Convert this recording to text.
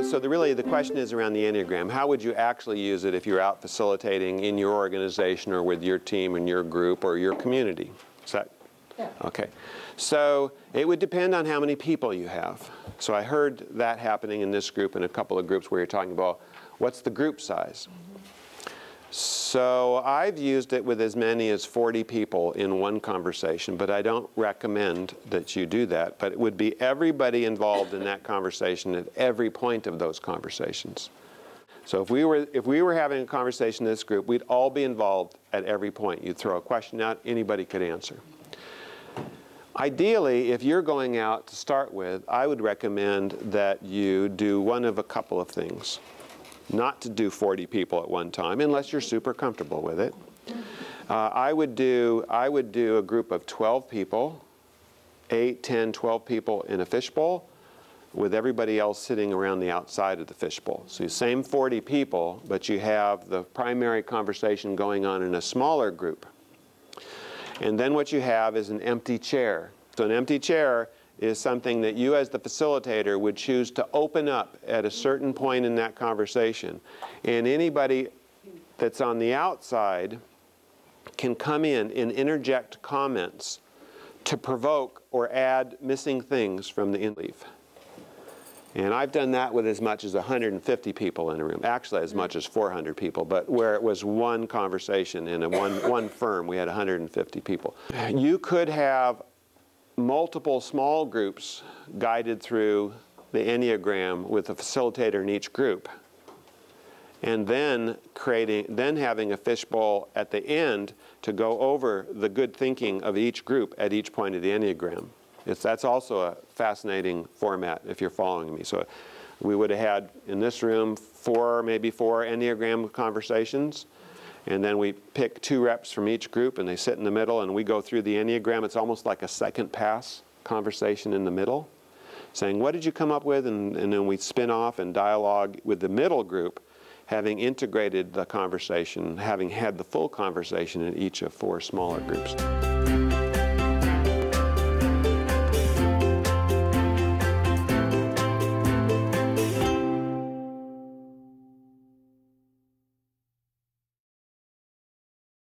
so really the question is around the Enneagram. How would you actually use it if you're out facilitating in your organization or with your team and your group or your community? Is that? Yeah. Okay. So it would depend on how many people you have. So I heard that happening in this group and a couple of groups where you're talking about what's the group size. So I've used it with as many as 40 people in one conversation, but I don't recommend that you do that. But it would be everybody involved in that conversation at every point of those conversations. So if we were having a conversation in this group, we'd all be involved at every point. You'd throw a question out, anybody could answer. Ideally, if you're going out to start with, I would recommend that you do one of a couple of things. Not to do 40 people at one time, unless you're super comfortable with it. I would do a group of 12 people, 8, 10, 12 people in a fishbowl, with everybody else sitting around the outside of the fishbowl. So you same 40 people, but you have the primary conversation going on in a smaller group. And then what you have is an empty chair. So an empty chair is something that you as the facilitator would choose to open up at a certain point in that conversation. And anybody that's on the outside can come in and interject comments to provoke or add missing things from the in-leaf. And I've done that with as much as 150 people in a room, actually as much as 400 people, but where it was one conversation in one firm, we had 150 people. You could have multiple small groups guided through the Enneagram with a facilitator in each group, and then having a fishbowl at the end to go over the good thinking of each group at each point of the Enneagram. That's also a fascinating format if you're following me. So we would have had in this room maybe four Enneagram conversations. And then we pick 2 reps from each group, and they sit in the middle, and we go through the Enneagram. It's almost like a second pass conversation in the middle, saying, what did you come up with? And then we spin off and dialogue with the middle group, having integrated the conversation, having had the full conversation in each of 4 smaller groups.